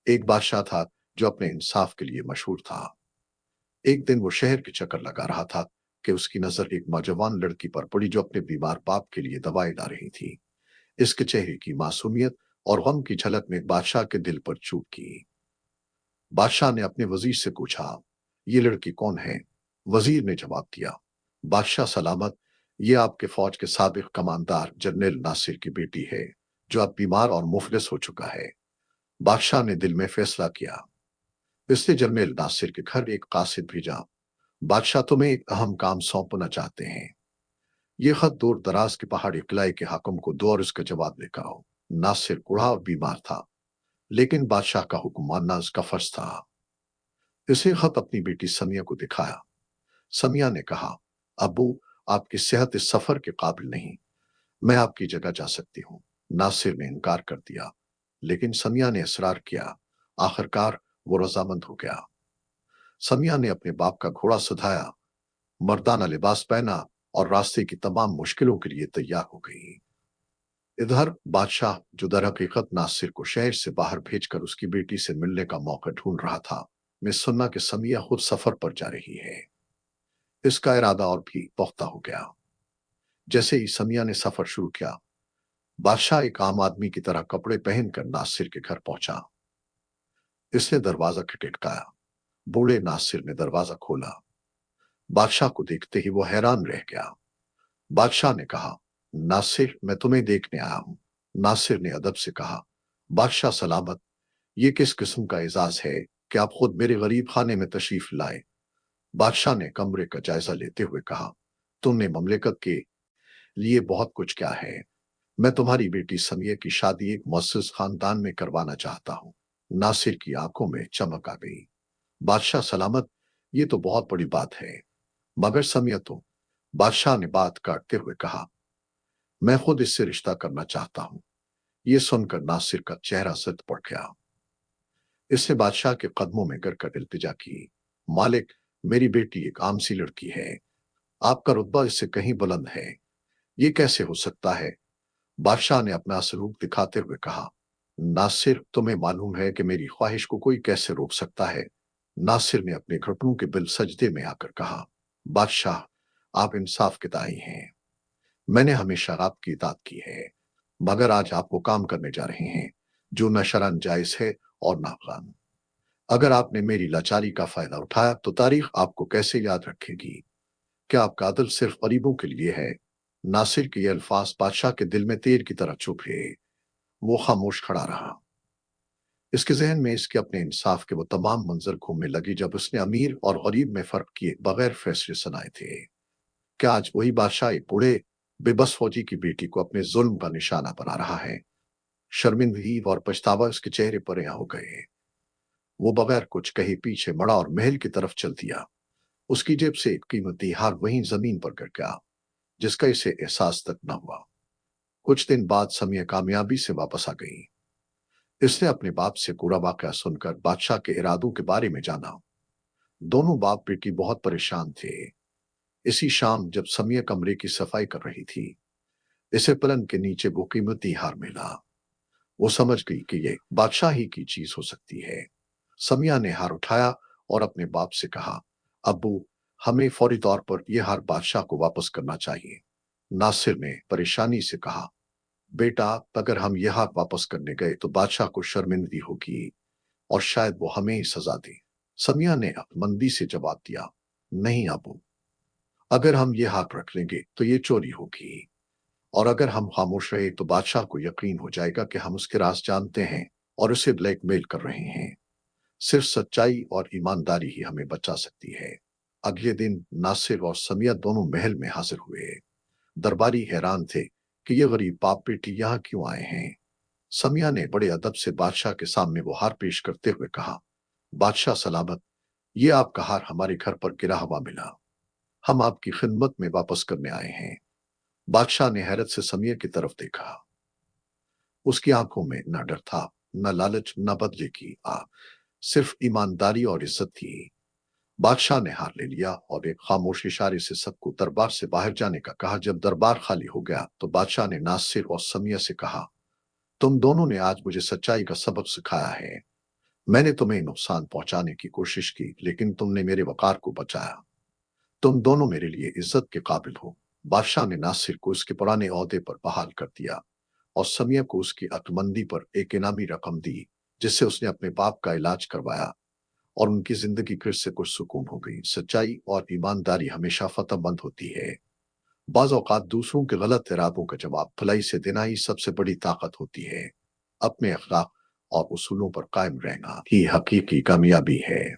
ایک बादशाह था जो अपने इंसाफ के लिए मशहूर था। एक दिन वो शहर के चक्कर लगा रहा था कि उसकी नजर एक नौजवान लड़की पर पड़ी जो अपने बीमार बाप के लिए दवाई ला रही थी। इसके चेहरे की मासूमियत और गम की झलक ने बादशाह के दिल पर चूट की। बादशाह ने अपने वजीर से पूछा, ये लड़की कौन है? वजीर ने जवाब दिया, बादशाह सलामत, ये आपके फौज के साबिक कमांडर जनरल नासिर की बेटी है, जो अब बीमार और मुफलिस हो चुका है। बादशाह ने दिल में फैसला किया। इसने जनरल नासिर के घर एक कासिद भेजा। बादशाह तुम्हें एक अहम काम सौंपना चाहते हैं। ये खत दूर दराज के पहाड़ी किले के हाकिम को दो और इसका जवाब लेकर आओ। नासिर बूढ़ा और बीमार था, लेकिन बादशाह का हुक्म मानना उसका फर्ज था। इसे खत अपनी बेटी समिया को दिखाया। समिया ने कहा, अब्बू, आपकी सेहत इस सफर के काबिल नहीं, मैं आपकी जगह जा सकती हूँ। नासिर ने इनकार कर दिया, लेकिन समिया ने इसरार किया। आखिरकार वो रजामंद हो गया। समिया ने अपने बाप का घोड़ा सधाया, मर्दाना लिबास पहना और रास्ते की तमाम मुश्किलों के लिए तैयार हो गई। इधर बादशाह, जो दर हकीकत नासिर को शहर से बाहर भेजकर उसकी बेटी से मिलने का मौका ढूंढ रहा था, में सुनना कि समिया खुद सफर पर जा रही है। इसका इरादा और भी पुख्ता हो गया। जैसे ही समिया ने सफर शुरू किया, बादशाह एक आम आदमी की तरह कपड़े पहनकर नासिर के घर पहुंचा। इसने दरवाजा खटखटाया। बूढ़े नासिर ने दरवाजा खोला। बादशाह को देखते ही वो हैरान रह गया। बादशाह ने कहा, नासिर, मैं तुम्हें देखने आया हूं। नासिर ने अदब से कहा, बादशाह सलामत, ये किस किस्म का एजाज है कि आप खुद मेरे गरीब खाने में तशरीफ लाए। बादशाह ने कमरे का जायजा लेते हुए कहा, तुमने ममलिकत के लिए बहुत कुछ किया है। मैं तुम्हारी बेटी समिया की शादी एक मुअस्सिस खानदान में करवाना चाहता हूँ। नासिर की आंखों में चमक आ गई। बादशाह सलामत, ये तो बहुत बड़ी बात है, मगर समिया तो। बादशाह ने बात काटते हुए कहा, मैं खुद इससे रिश्ता करना चाहता हूँ। ये सुनकर नासिर का चेहरा सिद्ध पड़ गया। इसने बादशाह के कदमों में गिरकर इल्तिजा की, मालिक, मेरी बेटी एक आम सी लड़की है। आपका रुतबा इससे कहीं बुलंद है। ये कैसे हो सकता है? बादशाह ने अपना सलूक दिखाते हुए कहा, नासिर, तुम्हें मालूम है कि मेरी ख्वाहिश को कोई कैसे रोक सकता है? नासिर ने अपने घुटनों के बिल सजदे में आकर कहा, बादशाह, आप इंसाफ के दाई हैं। मैंने हमेशा आपकी इताअत की है, मगर आज आप वो काम करने जा रहे हैं जो न शरअन जायज है और न कानून। अगर आपने मेरी लाचारी का फायदा उठाया तो तारीख आपको कैसे याद रखेगी? क्या आपका अदल सिर्फ गरीबों के लिए है? नासिर के ये अल्फाज बादशाह के दिल में तीर की तरह चुभे। वो खामोश खड़ा रहा। इसके जहन में इसके अपने इंसाफ के वो तमाम मंजर घूमने लगी जब उसने अमीर और गरीब में फर्क किए बगैर फैसले सुनाए थे। क्या आज वही बादशाह एक बूढ़े बेबस फौजी की बेटी को अपने जुल्म का निशाना बना रहा है? शर्मिंदगी और पछतावा उसके चेहरे पर यहाँ हो गए। वो बगैर कुछ कहे पीछे मुड़ा और महल की तरफ चल दिया। उसकी जेब से एक कीमती हार वहीं जमीन पर गिर गया, जिसका इसे एहसास तक न हुआ। कुछ दिन बाद समिया कामयाबी से वापस आ गई। इसने अपने बाप से पूरा वाकया सुनकर बादशाह के इरादों के बारे में जाना। दोनों बाप बेटी बहुत परेशान थे। इसी शाम जब समिया कमरे की सफाई कर रही थी, इसे पलंग के नीचे वो कीमती हार मिला। वो समझ गई कि ये बादशाह ही की चीज हो सकती है। समिया ने हार उठाया और अपने बाप से कहा, अब्बू, हमें फौरी तौर पर यह हार बादशाह को वापस करना चाहिए। नासिर ने परेशानी से कहा, बेटा, अगर हम यह हार वापस करने गए तो बादशाह को शर्मिंदगी होगी और शायद वो हमें ही सजा दे। समिया ने मंदी से जवाब दिया, नहीं अबू, अगर हम ये हाथ रख लेंगे तो ये चोरी होगी, और अगर हम खामोश रहे तो बादशाह को यकीन हो जाएगा कि हम उसके राज जानते हैं और उसे ब्लैकमेल कर रहे हैं। सिर्फ सच्चाई और ईमानदारी ही हमें बचा सकती है। अगले दिन नासिर और समिया दोनों महल में हाजिर हुए। दरबारी हैरान थे कि ये गरीब बाप बेटी यहाँ क्यों आए हैं। समिया ने बड़े अदब से बादशाह के सामने वो हार पेश करते हुए कहा, बादशाह सलामत, ये आपका हार हमारे घर पर गिरा हुआ मिला। हम आपकी खिदमत में वापस करने आए हैं। बादशाह ने हैरत से समिया की तरफ देखा। उसकी आंखों में न डर था, न लालच, न बदले की आग, सिर्फ ईमानदारी और इज्जत थी। बादशाह ने हार ले लिया और एक खामोश इशारे से सबको दरबार से बाहर जाने का कहा। जब दरबार खाली हो गया तो बादशाह ने नासिर और समिया से कहा, तुम दोनों ने आज मुझे सच्चाई का सबक सिखाया है। मैंने तुम्हें नुकसान पहुंचाने की कोशिश की, लेकिन तुमने मेरे वकार को बचाया। तुम दोनों मेरे लिए इज्जत के काबिल हो। बादशाह ने नासिर को उसके पुराने ओहदे पर बहाल कर दिया और समिया को उसकी अक्लमंदी पर एक इनामी रकम दी, जिससे उसने अपने बाप का इलाज करवाया और उनकी जिंदगी फिर से कुछ सुकून हो गई। सच्चाई और ईमानदारी हमेशा फतहमंद होती है। बाज़ औक़ात दूसरों के गलत इरादों का जवाब भलाई से देना ही सबसे बड़ी ताकत होती है। अपने अखलाक और उसूलों पर कायम रहना ही हकीकी कामयाबी है।